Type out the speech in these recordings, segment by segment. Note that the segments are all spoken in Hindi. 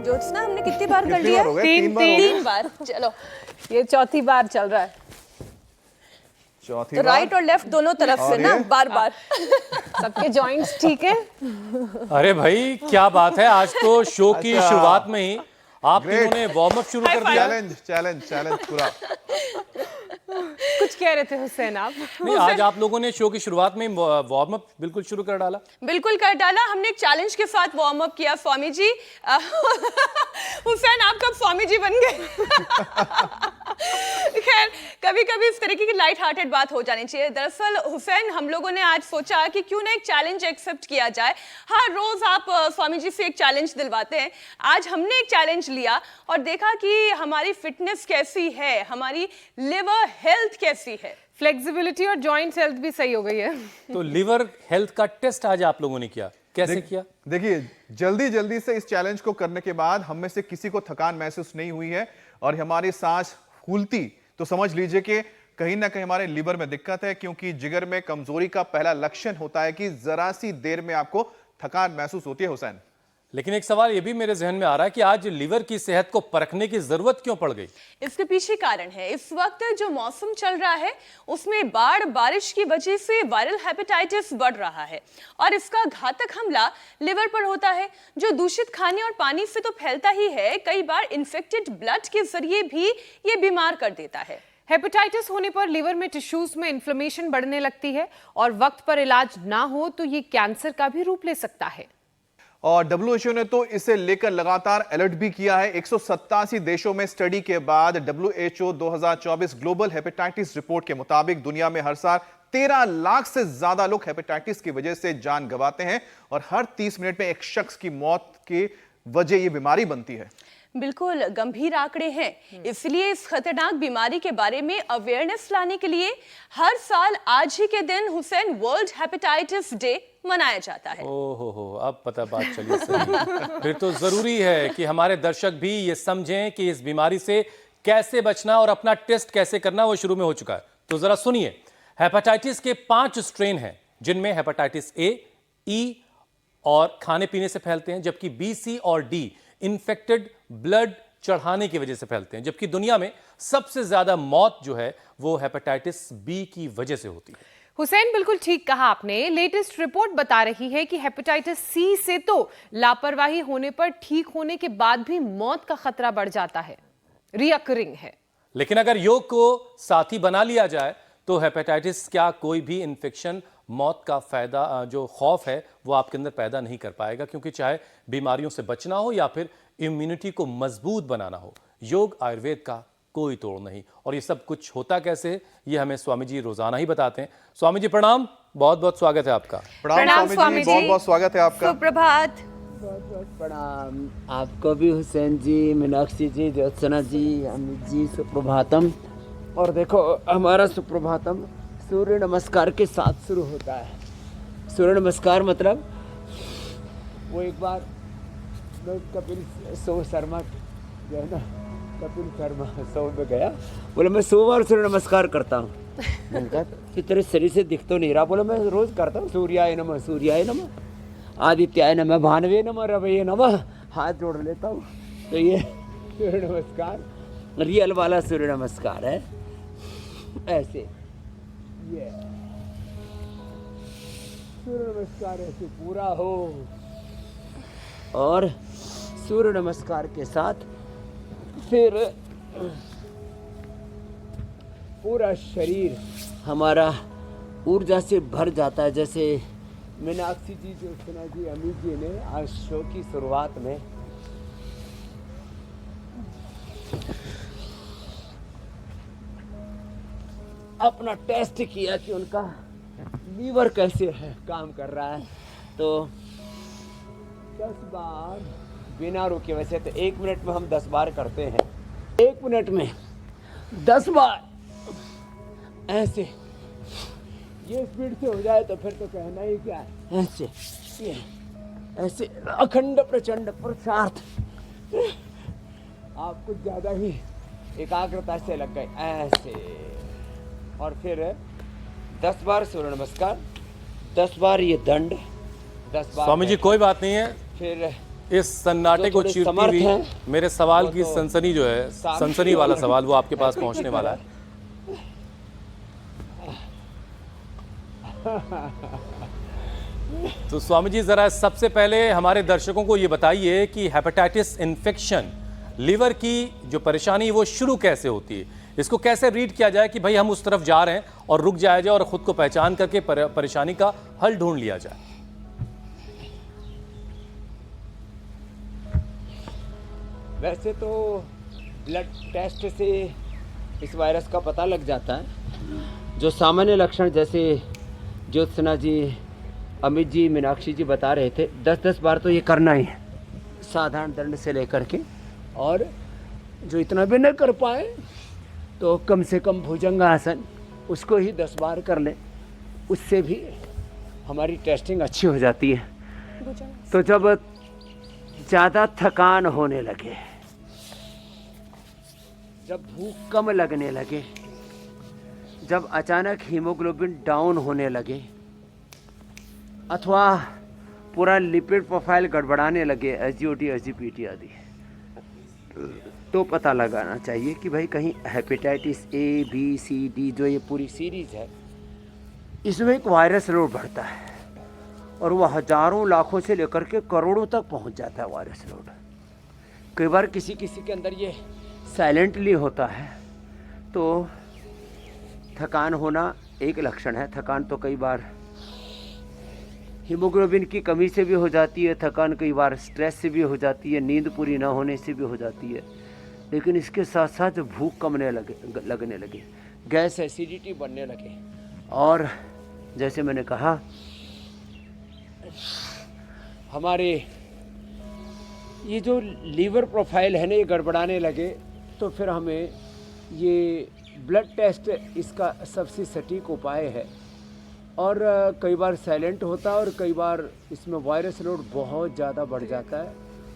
ज्योत्सना हमने कितनी बार कर लिया? तीन बार। चलो ये चौथी बार चल रहा है। चौथी तो राइट और लेफ्ट दोनों तरफ से ना बार बार। सबके जॉइंट्स ठीक है? अरे भाई क्या बात है, आज तो शो की शुरुआत में ही आप तीनों ने वार्म अप शुरू कर दिया। चैलेंज पूरा। कुछ कह रहे थे हुसैन आप? नहीं, आज आप लोगों ने शो की शुरुआत में वार्म अप बिल्कुल शुरू कर डाला। बिल्कुल कर डाला, हमने एक चैलेंज के साथ वार्म अप किया। स्वामी जी हुसैन आप कब स्वामी जी बन गए? खैर कभी कभी इस तरीके की लाइट हार्टेड बात हो जानी चाहिए। दरअसल हुसैन हम लोगों ने आज सोचा कि क्यों ना एक चैलेंज एक्सेप्ट किया जाए। हर रोज आप स्वामी जी से एक चैलेंज दिलवाते हैं, आज हमने एक चैलेंज लिया और देखा कि हमारी फिटनेस कैसी है, हमारी लिवर हेल्थ कैसी है, फ्लेक्सिबिलिटी और जॉइंट हेल्थ भी सही हो गई है। तो लिवर हेल्थ का टेस्ट आज आप लोगों ने किया, कैसे किया? देखिए जल्दी से इस चैलेंज को करने के बाद हम में से किसी को थकान महसूस नहीं हुई है और हमारी सांस फूलती, तो समझ लीजिए कि कहीं ना कहीं हमारे लीवर में दिक्कत है, क्योंकि जिगर में कमजोरी का पहला लक्षण होता है कि जरा सी देर में आपको थकान महसूस होती है। हुसैन, लेकिन एक सवाल ये भी मेरे जहन में आ रहा है कि आज लिवर की सेहत को परखने की जरूरत क्यों पड़ गई? इसके पीछे कारण है, इस वक्त जो मौसम चल रहा है उसमें बाढ़ बारिश की वजह से वायरल हेपेटाइटिस बढ़ रहा है और इसका घातक हमला लिवर पर होता है, जो दूषित खाने और पानी से तो फैलता ही है, कई बार इन्फेक्टेड ब्लड के जरिए भी ये बीमार कर देता है। हेपेटाइटिस होने पर लिवर में टिश्यूज में इन्फ्लेमेशन बढ़ने लगती है और वक्त पर इलाज ना हो तो ये कैंसर का भी रूप ले सकता है। और WHO ने तो इसे लेकर लगातार अलर्ट भी किया है। 187 देशों में स्टडी के बाद WHO 2024 ग्लोबल हेपेटाइटिस रिपोर्ट के मुताबिक दुनिया में हर साल 13 लाख से ज्यादा लोग हेपेटाइटिस की वजह से जान गंवाते हैं और हर 30 मिनट में एक शख्स की मौत की वजह यह बीमारी बनती है। बिल्कुल गंभीर आंकड़े हैं, इसलिए इस खतरनाक बीमारी के बारे में अवेयरनेस लाने के लिए हर साल आज ही के दिन हुसैन वर्ल्ड हेपेटाइटिस डे मनाया जाता है। ओहो, अब पता बात चली सही। फिर तो जरूरी है कि हमारे दर्शक भी ये समझें कि इस बीमारी से कैसे बचना और अपना टेस्ट कैसे करना वो शुरू में हो चुका है। तो जरा सुनिए, हेपेटाइटिस के 5 स्ट्रेन हैं, जिनमें हेपेटाइटिस ए, ई और खाने पीने से फैलते हैं, जबकि बी, सी और डी इन्फेक्टेड ब्लड चढ़ाने की वजह से फैलते हैं, जबकि दुनिया में सबसे ज्यादा मौत जो है वो हेपेटाइटिस बी की वजह से होती है। हुसैन बिल्कुल ठीक कहा आपने। लेटेस्ट रिपोर्ट बता रही है कि हेपेटाइटिस सी से तो लापरवाही होने पर ठीक होने के बाद भी मौत का खतरा बढ़ जाता है, रिकरिंग है। लेकिन अगर योग को साथी बना लिया जाए तो हेपेटाइटिस क्या कोई भी इन्फेक्शन मौत का फायदा जो खौफ है वो आपके अंदर पैदा नहीं कर पाएगा, क्योंकि चाहे बीमारियों से बचना हो या फिर इम्यूनिटी को मजबूत बनाना हो, योग आयुर्वेद का कोई तोड़ नहीं। और ये सब कुछ होता कैसे है ये हमें स्वामी जी रोजाना ही बताते हैं। स्वामी जी प्रणाम, बहुत बहुत स्वागत है आपका। प्रणाम स्वामी जी, बहुत बहुत स्वागत है आपका। सुप्रभात। बहुत बहुत प्रणाम आपको भी हुसैन जी, मीनाक्षी जी, ज्योत्सना जी, अमित जी, सुप्रभातम। और देखो हमारा सुप्रभातम सूर्य नमस्कार के साथ शुरू होता है। सूर्य नमस्कार मतलब वो एक बार मैं कपिल शर्मा जो है ना, कपिल शर्मा शो में गया, बोले मैं 100 बार सूर्य नमस्कार करता हूँ। मैंने कहा कि तेरे शरीर से दिख तो नहीं रहा। बोले मैं रोज करता हूँ, सूर्याय नमः, सूर्याय नमः, आदित्याय नमः, भानवे नमः, रवये नमः, हाथ जोड़ लेता हूँ। तो ये सूर्य नमस्कार रियल वाला सूर्य नमस्कार है। ऐसे ये सूर्य नमस्कार ऐसे पूरा हो और सूर्य नमस्कार के साथ फिर पूरा शरीर हमारा ऊर्जा से भर जाता है। जैसे मीनाक्षी जी, ज्योत्सना जी, अमित जी ने आज शो की शुरुआत में अपना टेस्ट किया कि उनका लीवर कैसे है, काम कर रहा है। तो 10 बार बिना रुके, वैसे तो 1 मिनट में हम 10 बार करते हैं, 1 मिनट में 10 बार ऐसे, ये स्पीड से हो जाए तो फिर तो कहना ही क्या है। ऐसे ये ऐसे अखंड प्रचंड पुरुषार्थ, आप कुछ ज़्यादा ही एकाग्रता से लग गए ऐसे। और फिर 10 बार सूर्य नमस्कार, 10 बार ये दंड, 10 बार। स्वामी जी कोई बात नहीं है, फिर इस सन्नाटे जो को थोड़े चीरती समर्थ हुई हैं, मेरे सवाल वो की तो सनसनी जो है, सामने सनसनी वाला और सवाल वो आपके पास पहुंचने वाला है। तो स्वामी जी जरा सबसे पहले हमारे दर्शकों को ये बताइए कि हेपेटाइटिस इन्फेक्शन, लीवर की जो परेशानी वो शुरू कैसे होती है, इसको कैसे रीड किया जाए कि भाई हम उस तरफ जा रहे हैं और रुक जाया जाए और खुद को पहचान करके परेशानी का हल ढूंढ लिया जाए। वैसे तो ब्लड टेस्ट से इस वायरस का पता लग जाता है। जो सामान्य लक्षण जैसे ज्योत्सना जी, अमित जी, मीनाक्षी जी बता रहे थे, 10-10 बार तो ये करना ही है, साधारण दंड से लेकर के। और जो इतना भी न कर पाए तो कम से कम भुजंगासन उसको ही 10 बार कर लें, उससे भी हमारी टेस्टिंग अच्छी हो जाती है। तो जब ज़्यादा थकान होने लगे, जब भूख कम लगने लगे, जब अचानक हीमोग्लोबिन डाउन होने लगे अथवा पूरा लिपिड प्रोफाइल गड़बड़ाने लगे, SGOT, SGPT आदि, तो पता लगाना चाहिए कि भाई कहीं hepatitis A, B, C, D जो ये पूरी सीरीज है, इसमें एक वायरस लोड बढ़ता है और वह हजारों लाखों से लेकर के करोड़ों तक पहुंच जाता है वायरस लोड। कई बार किसी किसी के अंदर ये साइलेंटली होता है। तो थकान होना एक लक्षण है। थकान तो कई बार हीमोग्लोबिन की कमी से भी हो जाती है, थकान कई बार स्ट्रेस से भी हो जाती है, नींद पूरी ना होने से भी हो जाती है। लेकिन इसके साथ साथ भूख कमने लगने लगे, गैस एसिडिटी बनने लगे, और जैसे मैंने कहा हमारे ये जो लीवर प्रोफाइल है ना, ये गड़बड़ाने लगे, तो फिर हमें ये ब्लड टेस्ट इसका सबसे सटीक उपाय है। और कई बार साइलेंट होता है और कई बार इसमें वायरस लोड बहुत ज़्यादा बढ़ जाता है,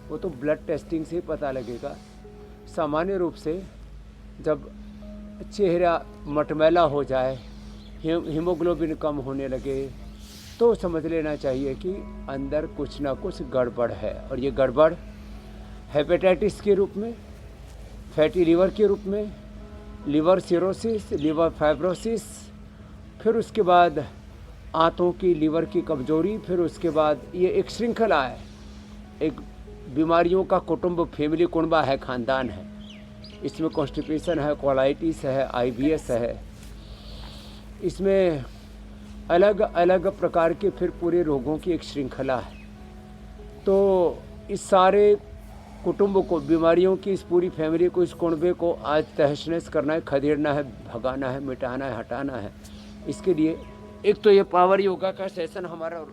वो तो ब्लड टेस्टिंग से ही पता लगेगा। सामान्य रूप से जब चेहरा मटमैला हो जाए, हीमोग्लोबिन कम होने लगे, तो समझ लेना चाहिए कि अंदर कुछ ना कुछ गड़बड़ है। और ये गड़बड़ हेपेटाइटिस के रूप में, फैटी लीवर के रूप में, लीवर सिरोसिस, लीवर फाइब्रोसिस, फिर उसके बाद आंतों की लीवर की कमजोरी, फिर उसके बाद ये एक श्रृंखला है, एक बीमारियों का कुटुंब, फैमिली कुनबा है, खानदान है। इसमें कॉन्स्टिपेशन है, कोलाइटिस है, IBS है, इसमें अलग अलग प्रकार के फिर पूरे रोगों की एक श्रृंखला है। तो इस सारे कुटुंब को, बीमारियों की इस पूरी फैमिली को, इस कुनबे को आज तहस-नहस करना है, खदेड़ना है, भगाना है, मिटाना है, हटाना है। इसके लिए एक तो ये पावर योगा का सेशन हमारा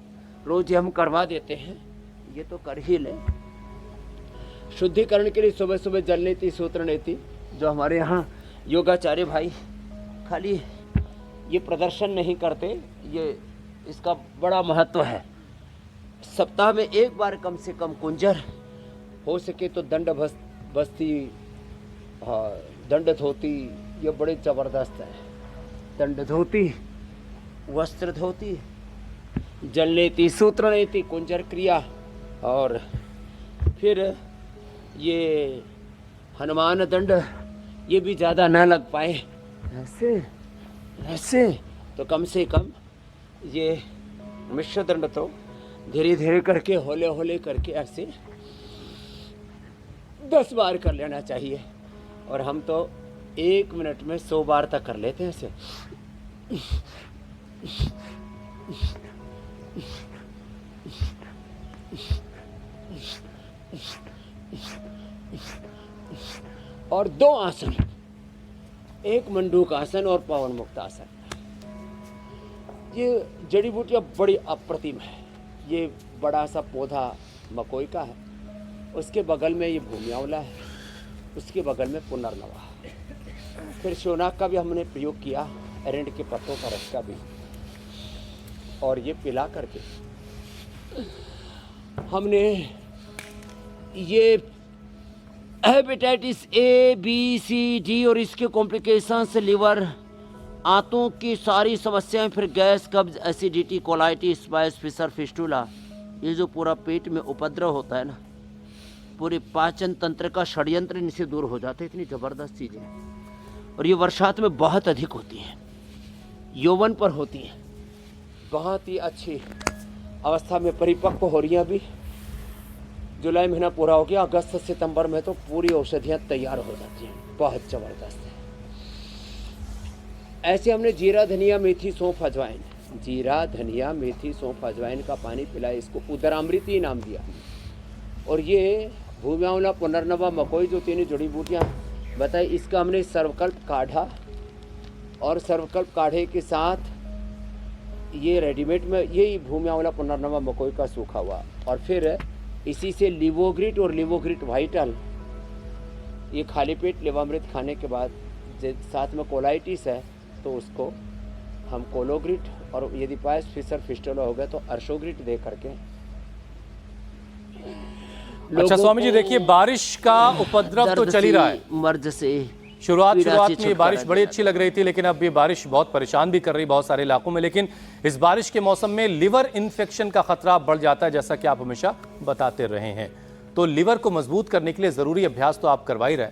रोज हम करवा देते हैं, ये तो कर ही लें। शुद्धिकरण के लिए सुबह सुबह जल नीति, सूत्र नीति, जो हमारे यहाँ योगाचार्य भाई खाली ये प्रदर्शन नहीं करते, ये इसका बड़ा महत्व है। सप्ताह में एक बार कम से कम कुंजर, हो सके तो दंड बस्ती, दंड धोती, ये बड़े ज़बरदस्त है। दंड धोती, वस्त्र धोती, जल नीति, सूत्र नीति, कुंजर क्रिया, और फिर ये हनुमान दंड, ये भी ज़्यादा ना लग पाए, ऐसे तो कम से कम ये मिश्र दंड तो धीरे धीरे करके, होले होले करके ऐसे 10 बार कर लेना चाहिए। और हम तो 1 मिनट में 100 बार तक कर लेते हैं ऐसे। और 2 आसन, एक मंडूक आसन और पवन मुक्त आसन। ये जड़ी बूटियाँ बड़ी अप्रतिम है। ये बड़ा सा पौधा मकोई का है, उसके बगल में ये भूमि आंवला है, उसके बगल में पुनर्नवा, फिर शोनाक का भी हमने प्रयोग किया, एरेंड के पत्तों का रस का भी, और ये पिला करके हमने ये hepatitis A, B, C, D और इसके कॉम्प्लिकेशंस, लीवर, आंतों की सारी समस्याएं, फिर गैस, कब्ज, एसिडिटी, कोलाइटिस, स्पाइस, फिशर, फिस्टुला, ये जो पूरा पेट में उपद्रव होता है ना, पूरे पाचन तंत्र का षड्यंत्र इनसे दूर हो जाता है। इतनी ज़बरदस्त चीज़ें हैं और ये वर्षात में बहुत अधिक होती हैं, यौवन पर होती हैं, बहुत ही अच्छी अवस्था में परिपक्व हो रही हैं। अभी जुलाई महीना पूरा हो गया, अगस्त सितंबर में तो पूरी औषधियाँ तैयार हो जाती हैं, बहुत ज़बरदस्त है। ऐसे हमने जीरा धनिया मेथी सौंफ अजवाइन, जीरा धनिया मेथी सौंफ अजवाइन का पानी पिलाया, इसको उदरामृति नाम दिया। और ये भूमि आंवला पुनर्नवा मकोई जो तीनों जड़ी बूटियाँ बताई, इसका हमने सर्वकल्प काढ़ा और सर्वकल्प काढ़े के साथ ये रेडीमेड में यही भूमि आंवला पुनर्नवा मकोई का सूखा हुआ, और फिर इसी से लिवोग्रिट और लिवोग्रिट वाइटल, ये खाली पेट लिवामृत खाने के बाद साथ में कोलाइटिस है तो उसको हम कोलोग्रिट, और यदि पास फिसर फिस्टुला हो गया तो अर्शोग्रिट दे करके। अच्छा स्वामी जी, देखिए बारिश का उपद्रव तो चल ही रहा है, मर्ज से शुरुआत पीड़ा से में ये छुटकारा बारिश बड़ी दिलाना। अच्छी लग रही थी, लेकिन अब ये बारिश बहुत परेशान भी कर रही बहुत सारे इलाकों में। लेकिन इस बारिश के मौसम में लिवर इन्फेक्शन का खतरा बढ़ जाता है, जैसा कि आप हमेशा बताते रहे हैं। तो लिवर को मजबूत करने के लिए जरूरी अभ्यास तो आप करवा ही रहे,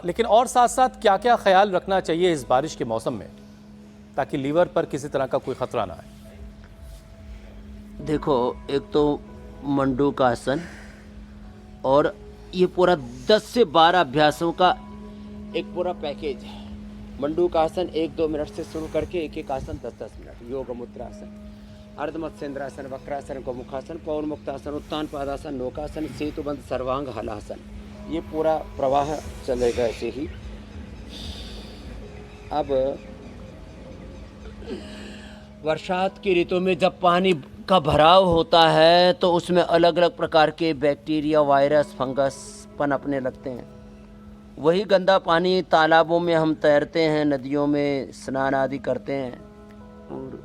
लेकिन और साथ साथ क्या क्या ख्याल रखना चाहिए इस बारिश के मौसम में ताकि लीवर पर किसी तरह का कोई खतरा ना आए? देखो, एक तो मंडू का आसन, और ये पूरा 10 से 12 अभ्यासों का एक पूरा पैकेज है। मंडू का आसन 1-2 मिनट से शुरू करके एक एक आसन 10-10 मिनट, योग मुद्रासन, अर्धमत्स्येंद्रासन, वक्रासन, गोमुखासन, पवन मुक्तासन, उत्तान पादासन, नौकासन, सेतुबंध, सर्वांग हलासन, ये पूरा प्रवाह चलेगा ऐसे ही। अब बरसात की ऋतु में जब पानी का भराव होता है तो उसमें अलग अलग प्रकार के बैक्टीरिया, वायरस, फंगस पनपने लगते हैं। वही गंदा पानी तालाबों में हम तैरते हैं, नदियों में स्नान आदि करते हैं, और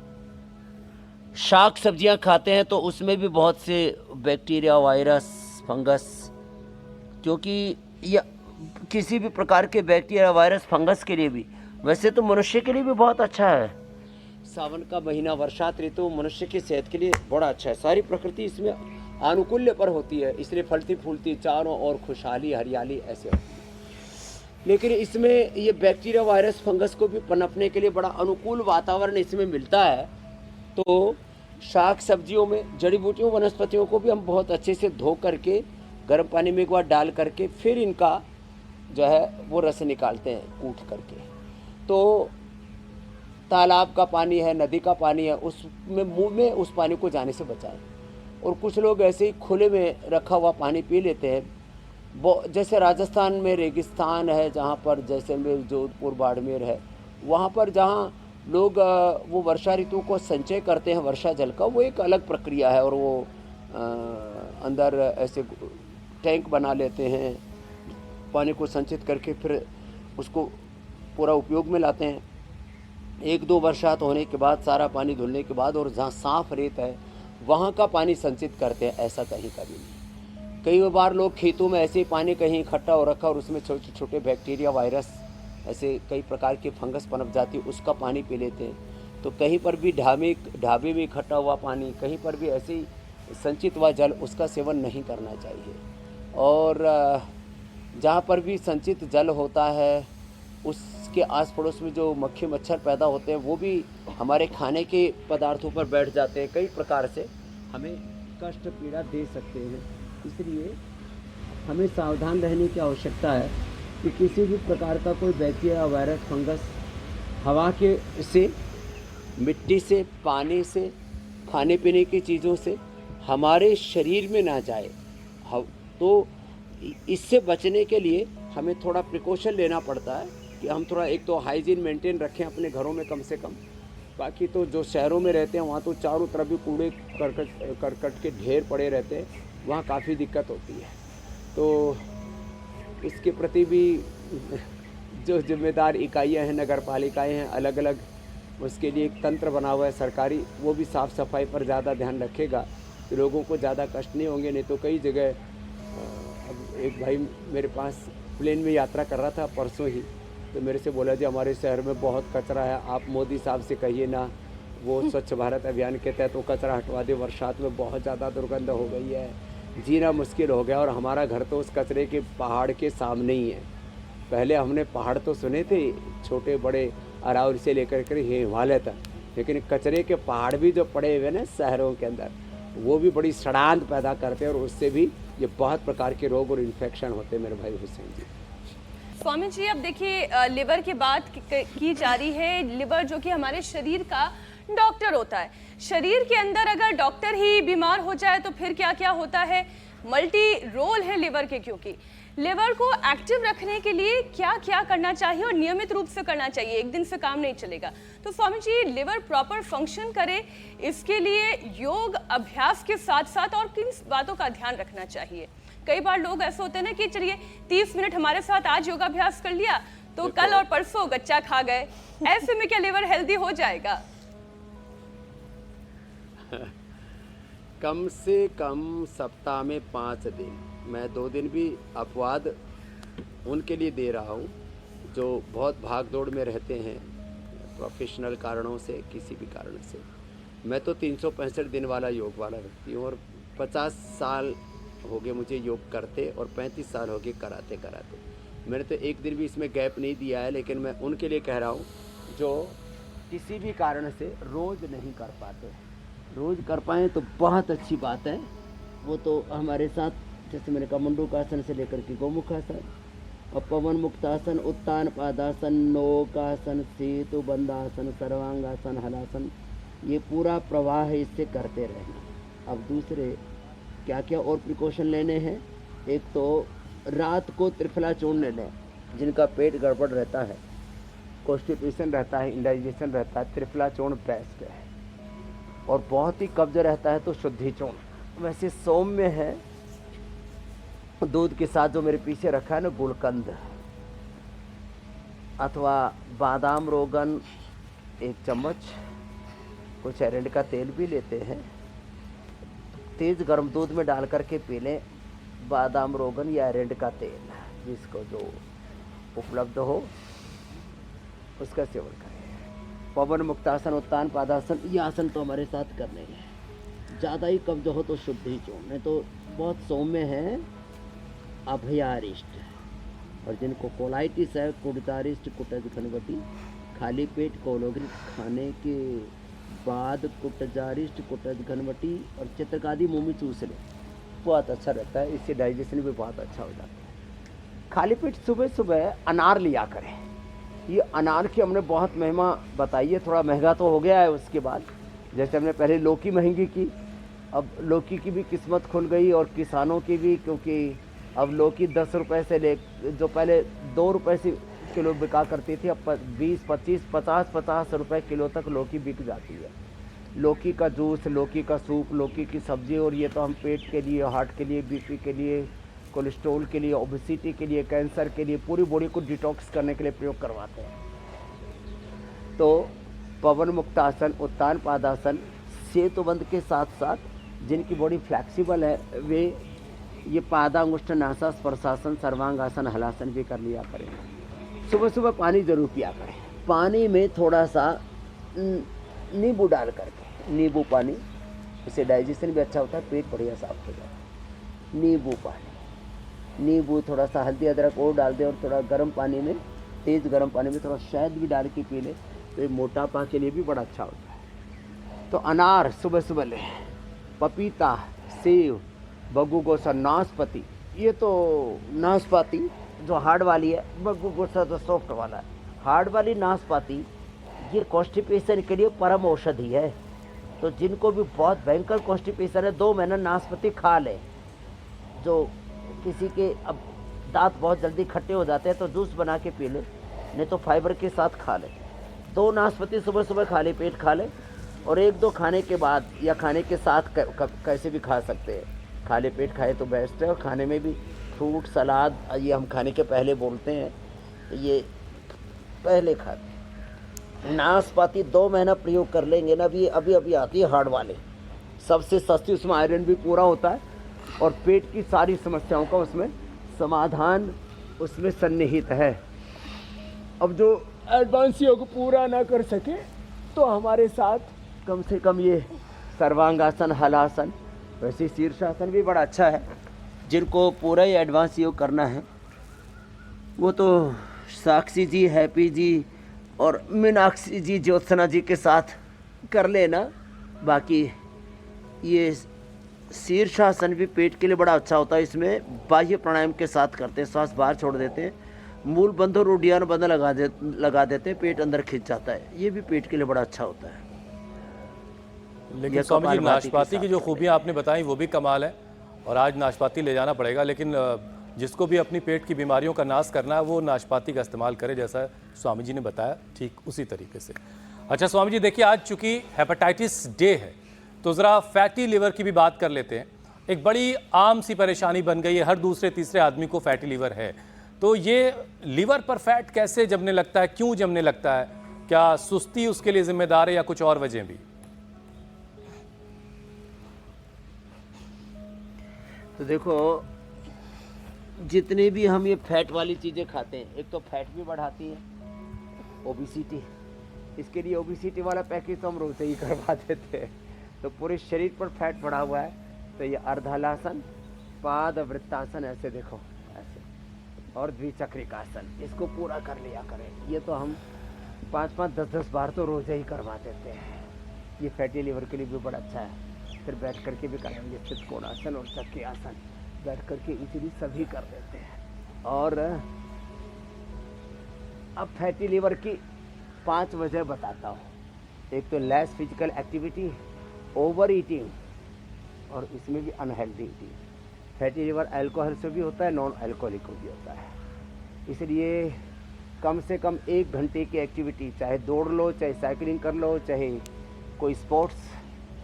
शाक सब्जियां खाते हैं तो उसमें भी बहुत से बैक्टीरिया, वायरस, फंगस, क्योंकि यह किसी भी प्रकार के बैक्टीरिया, वायरस, फंगस के लिए भी, वैसे तो मनुष्य के लिए भी बहुत अच्छा है। सावन का महीना, वर्षात ऋतु मनुष्य की सेहत के लिए बड़ा अच्छा है। सारी प्रकृति इसमें आनुकूल्य पर होती है, इसलिए फलती फूलती चारों ओर खुशहाली, हरियाली ऐसे होती है। लेकिन इसमें ये बैक्टीरिया, वायरस, फंगस को भी पनपने के लिए बड़ा अनुकूल वातावरण इसमें मिलता है। तो शाक सब्जियों में, जड़ी बूटियों, वनस्पतियों को भी हम बहुत अच्छे से धो करके गर्म पानी में एक बार डाल करके फिर इनका जो है वो रस निकालते हैं कूट करके। तो तालाब का पानी है, नदी का पानी है, उसमें मुंह में उस पानी को जाने से बचाएं। और कुछ लोग ऐसे ही खुले में रखा हुआ पानी पी लेते हैं। जैसे राजस्थान में रेगिस्तान है, जहाँ पर जैसलमेर, जोधपुर, बाड़मेर है, वहाँ पर जहाँ लोग वो वर्षा ऋतु को संचय करते हैं वर्षा जल का, वो एक अलग प्रक्रिया है। और वो अंदर ऐसे टैंक बना लेते हैं, पानी को संचित करके फिर उसको पूरा उपयोग में लाते हैं। 1-2 बरसात होने के बाद, सारा पानी धुलने के बाद, और जहाँ साफ रेत है वहाँ का पानी संचित करते हैं, ऐसा कहीं कभी नहीं। कई बार लोग खेतों में ऐसे ही पानी कहीं इकट्ठा हो रखा और उसमें छोटे छोटे बैक्टीरिया, वायरस, ऐसे कई प्रकार के फंगस पनप जाती है, उसका पानी पी लेते हैं। तो कहीं पर भी ढाबे में इकट्ठा हुआ पानी, कहीं पर भी ऐसे ही संचित हुआ जल, उसका सेवन नहीं करना चाहिए। और जहाँ पर भी संचित जल होता है उसके आस पड़ोस में जो मक्खी मच्छर पैदा होते हैं वो भी हमारे खाने के पदार्थों पर बैठ जाते हैं, कई प्रकार से हमें कष्ट पीड़ा दे सकते हैं। इसलिए हमें सावधान रहने की आवश्यकता है कि किसी भी प्रकार का कोई बैक्टीरिया, वायरस, फंगस हवा के से, मिट्टी से, पानी से, खाने पीने की चीज़ों से हमारे शरीर में ना जाए। तो इससे बचने के लिए हमें थोड़ा प्रिकॉशन लेना पड़ता है कि हम थोड़ा एक तो हाइजीन मेंटेन रखें अपने घरों में कम से कम। बाकी तो जो शहरों में रहते हैं वहाँ तो चारों तरफ भी कूड़े करकट के ढेर पड़े रहते हैं, वहाँ काफ़ी दिक्कत होती है। तो इसके प्रति भी जो जिम्मेदार इकाइयाँ हैं, नगर पालिकाएँ हैं, अलग अलग उसके लिए एक तंत्र बना हुआ है सरकारी, वो भी साफ़ सफाई पर ज़्यादा ध्यान रखेगा कि लोगों को ज़्यादा कष्ट नहीं होंगे। नहीं तो कई जगह, अब एक भाई मेरे पास प्लेन में यात्रा कर रहा था परसों ही, तो मेरे से बोला जी हमारे शहर में बहुत कचरा है, आप मोदी साहब से कहिए ना वो स्वच्छ भारत अभियान के तहत वो कचरा हटवा दे, बरसात में बहुत ज़्यादा दुर्गंध हो गई है, जीना मुश्किल हो गया। और हमारा घर तो उस कचरे के पहाड़ के सामने ही है। पहले हमने पहाड़ तो सुने थे, छोटे बड़े, अरावली से लेकर कर हिमालय तक, लेकिन कचरे के पहाड़ भी जो पड़े हुए ना शहरों के अंदर, वो भी बड़ी सड़ांध पैदा करते हैं और उससे भी ये बहुत प्रकार के रोग और इन्फेक्शन होते हैं मेरे भाई हुसैन जी। स्वामी जी, अब देखिए लिवर की बात की जा रही है। लिवर जो कि हमारे शरीर का डॉक्टर होता है, शरीर के अंदर अगर डॉक्टर ही बीमार हो जाए तो फिर क्या क्या होता है। मल्टी रोल है लिवर के, क्योंकि लिवर को एक्टिव रखने के लिए क्या क्या करना चाहिए और नियमित रूप से करना चाहिए, एक दिन से काम नहीं चलेगा। तो Swami ji, liver proper function करे इसके लिए योग अभ्यास के साथ साथ और किन बातों का ध्यान रखना चाहिए। कई बार लोग ऐसे होते हैं ना कि चलिए 30 मिनट हमारे साथ आज योगाभ्यास कर लिया तो कल और परसों गच्चा खा गए, ऐसे में क्या लिवर हेल्दी हो जाएगा? कम से कम सप्ताह में 5 दिन, मैं 2 दिन भी अपवाद उनके लिए दे रहा हूँ जो बहुत भाग दौड़ में रहते हैं प्रोफेशनल कारणों से, किसी भी कारण से। मैं तो 365 दिन वाला योग वाला व्यक्ति हूँ और 50 साल हो गए मुझे योग करते और 35 साल हो गए कराते कराते। मैंने तो एक दिन भी इसमें गैप नहीं दिया है। लेकिन मैं उनके लिए कह रहा हूँ जो किसी भी कारण से रोज़ नहीं कर पाते। रोज़ कर पाएँ तो बहुत अच्छी बात है। वो तो हमारे साथ, जैसे मैंने कहा, मुंडूकासन से लेकर के गोमुखासन और पवन मुक्तासन, उत्तान पादासन, नौकासन, सेतु बंदासन, सर्वांगासन, हलासन, ये पूरा प्रवाह है, इससे करते रहना। अब दूसरे क्या क्या और प्रिकॉशन लेने हैं। एक तो रात को त्रिफला चूर्ण ले लें, जिनका पेट गड़बड़ रहता है, कॉन्स्टिपेशन रहता है, इंडाइजेशन रहता है, त्रिफला चूर्ण बेस्ट है। और बहुत ही कब्ज रहता है तो शुद्धि चूर्ण। वैसे सौम्य है, दूध के साथ जो मेरे पीछे रखा है ना, गुलकंद अथवा बादाम रोगन 1 चम्मच, कुछ एरंड का तेल भी लेते हैं, तेज़ गर्म दूध में डाल करके पी लें। बादाम रोगन या एरंड का तेल, जिसको जो उपलब्ध हो उसका सेवन करें। पवन मुक्तासन, उत्तान पादासन, ये आसन तो हमारे साथ करने हैं। ज़्यादा ही कब्ज हो तो शुद्धि चूर्ण, नहीं तो बहुत सौम्य है, अभयारिष्ट। और जिनको कोलाइटिस है, कुटजारिष्ट, कुटज घनवटी, खाली पेट कोलोग्रिक खाने के बाद कुटजारिष्ट, कुटज घनवटी और चित्रकादी मुँह में चूस ले, बहुत अच्छा रहता है। इससे डाइजेशन भी बहुत अच्छा हो जाता है। खाली पेट सुबह सुबह अनार लिया करें। ये अनार की हमने बहुत महिमा बताई है। थोड़ा महंगा तो हो गया है उसके बाद, जैसे हमने पहले लौकी महंगी की, अब लौकी की भी किस्मत खुल गई और किसानों की भी, क्योंकि अब लौकी 10 रुपये से ले, जो पहले 2 रुपये से किलो बिका करती थी, अब 20, 25, 50 रुपये किलो तक लौकी बिक जाती है। लौकी का जूस, लौकी का सूप, लौकी की सब्ज़ी, और ये तो हम पेट के लिए, हार्ट के लिए, बीपी के लिए, कोलेस्ट्रॉल के लिए, ओबेसिटी के लिए, कैंसर के लिए, पूरी बॉडी को डिटॉक्स करने के लिए प्रयोग करवाते हैं। तो पवन मुक्तासन, उत्तान पादासन, सेतुबंध के साथ साथ जिनकी बॉडी फ्लैक्सिबल है वे ये पादांगुष्ठ नासा स्पर्शासन, सर्वांगासन, हलासन भी कर लिया करें। सुबह सुबह पानी ज़रूर पिया करें। पानी में थोड़ा सा नींबू डाल करके, नींबू पानी, इससे डाइजेशन भी अच्छा होता है, पेट बढ़िया साफ हो जाता है। नींबू पानी, नींबू, थोड़ा सा हल्दी अदरक और डाल दें और थोड़ा गर्म पानी में, तेज़ गर्म पानी में थोड़ा शहद भी डाल के पी लें तो ये मोटापा के लिए भी बड़ा अच्छा होता है। तो अनार सुबह सुबह लें, पपीता, सेब, बग्गू गोसा, नाशपाती, ये तो नाशपाती जो हार्ड वाली है, बग्गू गोसा जो सॉफ्ट वाला है। हार्ड वाली नाशपाती ये कॉन्स्टिपेशन के लिए परम औषधि है। तो जिनको भी बहुत भयंकर कॉन्स्टिपेशन है, 2 महीना नाशपाती खा लें। जो किसी के अब दांत बहुत जल्दी खट्टे हो जाते हैं तो जूस बना के पी लें, नहीं तो फाइबर के साथ खा लें। 2 नाशपाती सुबह सुबह खाली पेट खा लें और 1-2 खाने के बाद या खाने के साथ कैसे भी खा सकते हैं। खाली पेट खाए तो बेस्ट है। और खाने में भी फ्रूट, सलाद, ये हम खाने के पहले बोलते हैं, ये पहले खाते हैं। नाशपाती 2 महीना प्रयोग कर लेंगे ना, अभी आती है हार्ड वाले, सबसे सस्ती, उसमें आयरन भी पूरा होता है और पेट की सारी समस्याओं का उसमें समाधान उसमें सन्निहित है। अब जो एडवांस योग पूरा ना कर सके तो हमारे साथ कम से कम ये सर्वांगासन, हलासन, वैसे शीर्षासन भी बड़ा अच्छा है, जिनको पूरा ही एडवांस योग करना है वो तो साक्षी जी, हैप्पी जी और मीनाक्षी जी, ज्योत्सना जी के साथ कर लेना। बाकी ये शीर्षासन भी पेट के लिए बड़ा अच्छा होता है। इसमें बाह्य प्राणायाम के साथ करते हैं, श्वास बाहर छोड़ देते हैं, मूल बंध और उड्डयन बंध लगा देते हैं, पेट अंदर खिंच जाता है। ये भी पेट के लिए बड़ा अच्छा होता है। लेकिन स्वामी जी, नाशपाती की जो खूबियाँ आपने बताई वो भी कमाल है, और आज नाशपाती ले जाना पड़ेगा। लेकिन जिसको भी अपनी पेट की बीमारियों का नाश करना है वो नाशपाती का इस्तेमाल करे, जैसा स्वामी जी ने बताया, ठीक उसी तरीके से। अच्छा स्वामी जी, देखिए आज चूंकि हेपेटाइटिस डे है तो ज़रा फैटी लिवर की भी बात कर लेते हैं। एक बड़ी आम सी परेशानी बन गई है, हर दूसरे तीसरे आदमी को फैटी लिवर है। तो ये लिवर पर फैट कैसे जमने लगता है, क्यों जमने लगता है? क्या सुस्ती उसके लिए जिम्मेदार है या कुछ और वजह भी? तो देखो, जितने भी हम ये फैट वाली चीज़ें खाते हैं, एक तो फैट भी बढ़ाती है, ओबिसिटी। इसके लिए ओबिसिटी वाला पैकेज तो हम रोज से ही करवा देते हैं। तो पूरे शरीर पर फैट बढ़ा हुआ है, तो ये अर्धहलासन, पाद वृत्तासन, ऐसे देखो ऐसे, और द्विचक्रिकासन, इसको पूरा कर लिया करें। ये तो हम 5-5, 10-10 बार तो रोज ही करवा देते हैं। ये फैटी लिवर के लिए भी बड़ा अच्छा है। फिर बैठ करके भी करेंगे, स्थित कोणासन और चक्री आसन, बैठ करके इजीली सभी कर देते हैं। और अब फैटी लिवर की 5 वजह बताता हूँ। एक तो less physical activity, over eating, और इसमें भी unhealthy eating. Fatty liver alcohol से भी होता है, नॉन अल्कोहलिक को भी होता है। इसलिए कम से कम 1 घंटे की एक्टिविटी, चाहे दौड़ लो, चाहे साइकिलिंग कर लो, चाहे कोई स्पोर्ट्स,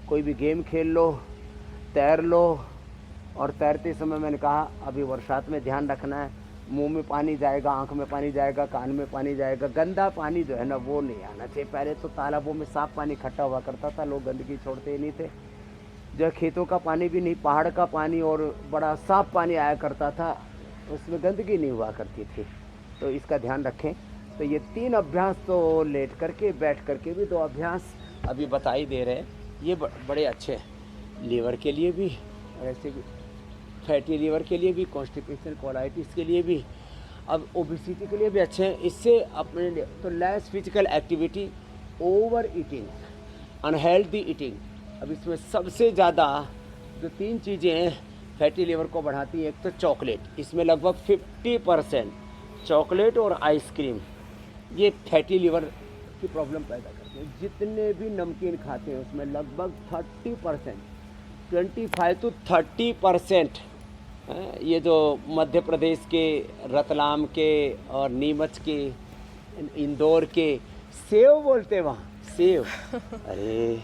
कोई भी गेम खेल लो, तैर लो। और तैरते समय मैंने कहा अभी बरसात में ध्यान रखना है, मुंह में पानी जाएगा, आंख में पानी जाएगा, कान में पानी जाएगा। गंदा पानी जो है ना वो नहीं आना चाहिए। पहले तो तालाबों में साफ पानी इकट्ठा हुआ करता था, लोग गंदगी छोड़ते ही नहीं थे। जो खेतों का पानी भी नहीं, पहाड़ का पानी और बड़ा साफ पानी आया करता था, उसमें गंदगी नहीं हुआ करती थी। तो इसका ध्यान रखें। तो ये 3 अभ्यास तो लेट करके, बैठ करके भी 2 अभ्यास अभी बता ही दे रहे हैं, ये बड़े अच्छे हैं लीवर के लिए भी, और ऐसे भी फैटी लीवर के लिए भी, कॉन्स्टिपेशन, कोलाइटिस के लिए भी, अब ओबिसिटी के लिए भी अच्छे हैं। इससे अपने लिए तो less physical activity, over eating, unhealthy eating. अब इसमें सबसे ज़्यादा जो 3 चीज़ें हैं फैटी लीवर को बढ़ाती हैं, एक तो चॉकलेट, इसमें लगभग 50% चॉकलेट और आइसक्रीम ये फैटी लीवर की प्रॉब्लम पैदा करते हैं। जितने भी नमकीन खाते हैं उसमें लगभग 30%, 25 to 30% ये जो मध्य प्रदेश के, रतलाम के और नीमच के, इंदौर के सेव बोलते हैं वहाँ, सेव। अरे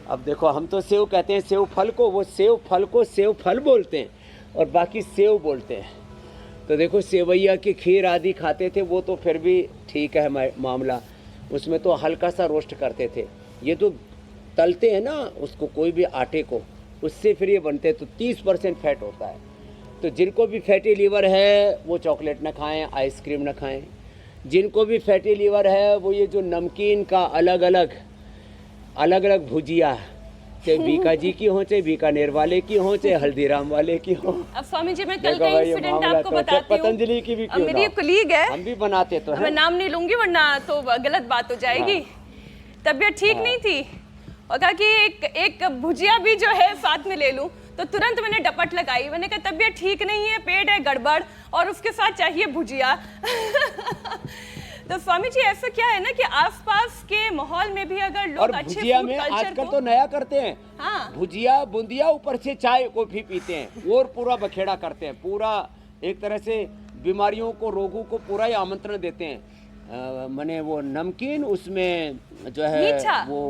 अब देखो, हम तो सेव कहते हैं सेव फल को, वो सेव फल को सेव फल बोलते हैं और बाकी सेव बोलते हैं। तो देखो, सेवैया की खीर आदि खाते थे, वो तो फिर भी ठीक है मामला, उसमें तो हल्का सा रोस्ट करते थे। ये तो तलते हैं ना उसको, कोई भी आटे को, उससे फिर ये बनते हैं, तो 30% फैट होता है। तो जिनको भी फैटी लीवर है वो चॉकलेट ना खाएं, आइसक्रीम ना खाएं। जिनको भी फैटी लीवर है वो ये जो नमकीन का अलग अलग भुजिया, चाहे बीका जी की हो, चाहे बीकानेर वाले की हो, चाहे हल्दीराम वाले की हो। अब स्वामी जी, मैं कल का इंसिडेंट आपको बताती हूँ। पतंजलि की भी मेरी एक कलीग है, हम भी बनाते तो मैं नाम नहीं लूंगी वरना तो गलत बात हो जाएगी। तबीयत ठीक नहीं थी और कहा कि एक भुजिया भी जो है साथ में ले लूं, तो तुरंत मैंने डपट लगाई। मैंने कहा तबीयत ठीक नहीं है, पेट है गड़बड़ और उसके साथ चाहिए भुजिया। तो स्वामी जी, ऐसा क्या है ना कि आसपास के माहौल में भी अगर लोग अच्छे भुजिया फूड में कल्चर आजकल को, तो नया करते हैं, हाँ, भुजिया बुंदिया, ऊपर से चाय कॉफी पीते हैं और पूरा बखेड़ा करते हैं, पूरा एक तरह से बीमारियों को, रोगों को पूरा ही आमंत्रण देते हैं। माने वो नमकीन, उसमें जो है वो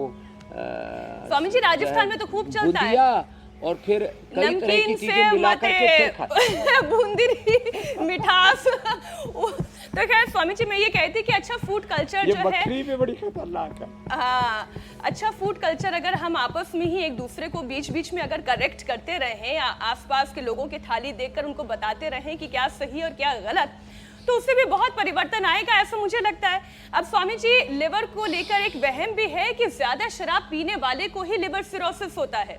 स्वामी जी राजस्थान में तो खूब चलता है, और फिर कई तरह की चीजें मिला करके फिर खाते, बूंदी, मिठास। तो खैर स्वामी जी, मैं ये कहती कि अच्छा फूड कल्चर जो है, बकरी भी बड़ी खतरनाक है। हाँ, अच्छा फूड कल्चर अगर हम आपस में ही एक दूसरे को बीच में अगर करेक्ट करते रहें, या आसपास के लोगों की थाली देखकर उनको बताते रहें कि क्या सही और क्या गलत, तो उससे भी बहुत परिवर्तन आएगा ऐसा मुझे लगता है। अब स्वामी जी, लिवर को लेकर एक वहम भी है कि ज्यादा शराब पीने वाले को ही लिवर सिरोसिस होता है,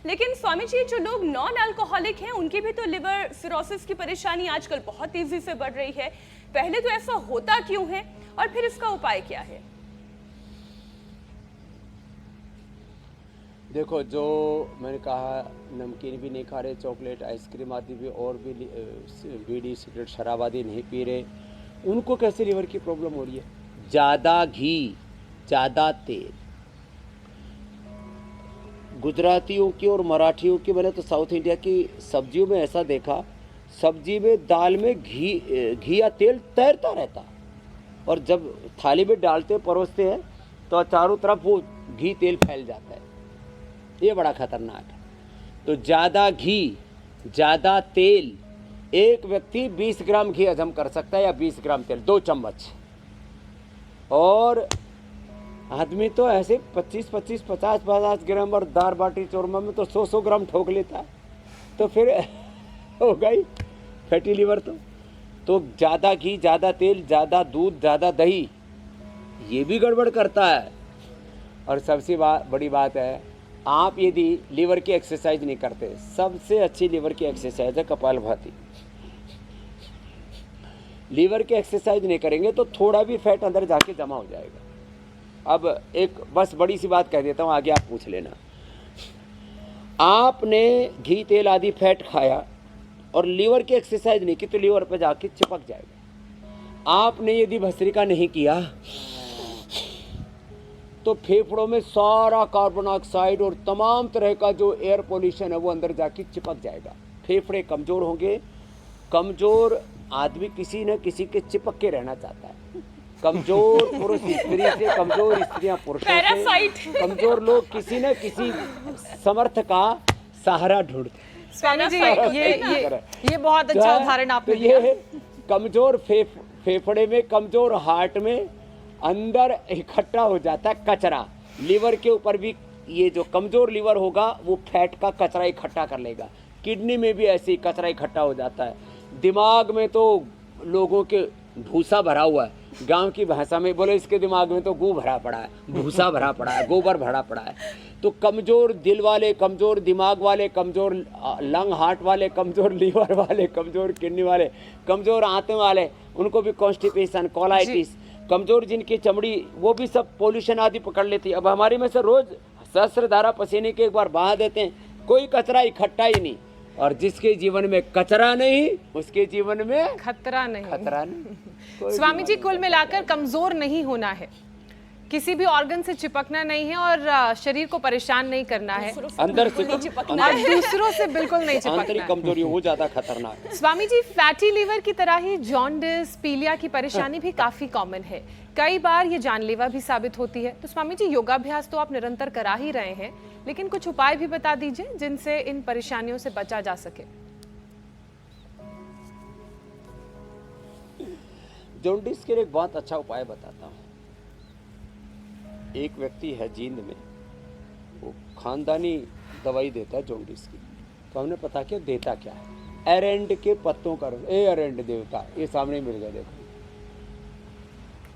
लेकिन स्वामी जी जो लोग नॉन अल्कोहलिक हैं उनकी भी तो लिवर सिरोसिस की परेशानी आजकल बहुत तेजी से बढ़ रही है। पहले तो ऐसा होता क्यों है और फिर इसका उपाय क्या है? देखो, जो मैंने कहा नमकीन भी नहीं खा रहे, चॉकलेट आइसक्रीम आदि भी, और भी बीड़ी सिगरेट शराब आदि नहीं पी रहे, उनको कैसे लीवर की प्रॉब्लम हो रही है? ज़्यादा घी, ज़्यादा तेल। गुजरातियों की और मराठियों की, मैंने तो साउथ इंडिया की सब्जियों में ऐसा देखा, सब्जी में दाल में घी या तेल तैरता रहता, और जब थाली में डालते परोसते हैं तो चारों तरफ वो घी तेल फैल जाता है। ये बड़ा खतरनाक है। तो ज़्यादा घी, ज़्यादा तेल, एक व्यक्ति 20 ग्राम घी हजम कर सकता है या 20 ग्राम तेल, 2 चम्मच, और आदमी तो ऐसे 25-25, 50-50 ग्राम, और दाल बाटी चूरमा में तो 100-100 ग्राम ठोक लेता है, तो फिर हो गई फैटी लीवर। तो ज़्यादा घी, ज़्यादा तेल, ज़्यादा दूध, ज़्यादा दही, ये भी गड़बड़ करता है। और सबसे बड़ी बात है, आप यदि लीवर की एक्सरसाइज नहीं करते, सबसे अच्छी लीवर की एक्सरसाइज है कपालभाति। लीवर की एक्सरसाइज नहीं करेंगे तो थोड़ा भी फैट अंदर जाके जमा हो जाएगा। अब एक बस बड़ी सी बात कह देता हूँ, आगे आप पूछ लेना। आपने घी तेल आदि फैट खाया और लीवर की एक्सरसाइज नहीं की तो लीवर पे जाके चिपक जाएगा। आपने यदि भस्त्रिका नहीं किया तो फेफड़ों में सारा कार्बन डाइऑक्साइड और तमाम तरह का जो एयर पोल्यूशन है वो अंदर जाके चिपक जाएगा। फेफड़े कमज़ोर होंगे। कमज़ोर आदमी किसी न किसी के चिपक के रहना चाहता है। कमज़ोर पुरुष स्त्री से, कमज़ोर स्त्रियां पुरुषों से, कमज़ोर लोग किसी न किसी समर्थ का सहारा ढूंढते हैं। स्वामी जी, ये बहुत अच्छा उदाहरण आपने दिया। ये कमज़ोर फेफड़े में, कमज़ोर हार्ट में अंदर इकट्ठा हो जाता है कचरा। लीवर के ऊपर भी ये जो कमज़ोर लीवर होगा वो फैट का कचरा इकट्ठा कर लेगा। किडनी में भी ऐसे ही कचरा इकट्ठा हो जाता है। दिमाग में तो लोगों के भूसा भरा हुआ है। गांव की भाषा में बोले इसके दिमाग में तो गू भरा पड़ा है, भूसा भरा पड़ा है, गोबर भरा पड़ा है। तो कमज़ोर दिल वाले, कमज़ोर दिमाग वाले, कमज़ोर लंग हार्ट वाले, कमज़ोर लीवर वाले, कमज़ोर किडनी वाले, कमज़ोर आंतों वाले, उनको भी कॉन्स्टिपेशन, कोलाइटिस, कमज़ोर जिनकी चमड़ी, वो भी सब पोल्यूशन आदि पकड़ लेती है। अब हमारे में से रोज़ सहस्त्रधारा पसीने के एक बार बहा देते हैं, कोई कचरा इकट्ठा ही नहीं। और जिसके जीवन में कचरा नहीं उसके जीवन में खतरा नहीं। खतरा नहीं। स्वामी जी, कुल मिलाकर कमजोर नहीं होना है, किसी भी ऑर्गन से चिपकना नहीं है और शरीर को परेशान नहीं करना है, अंदर से दूसरों से बिल्कुल नहीं चिपकना आंतरिक है। कमजोरी वो ज्यादा खतरनाक है। स्वामी जी, फैटी लीवर की तरह ही जॉन्डिस, पीलिया की परेशानी भी काफी कॉमन है, कई बार ये जानलेवा भी साबित होती है। तो स्वामी जी, योगाभ्यास तो आप निरंतर करा ही रहे हैं, लेकिन कुछ उपाय भी बता दीजिए जिनसे इन परेशानियों से बचा जा सके। जॉन्डिस के लिए एक बहुत अच्छा उपाय बताता हूँ। एक व्यक्ति है जींद में, वो खानदानी दवाई देता है जॉन्डिस की। तो हमने पता किया देता क्या है। एरेंड के पत्तों का रस। ए एरेंड देवता, ये सामने मिल गया देखो।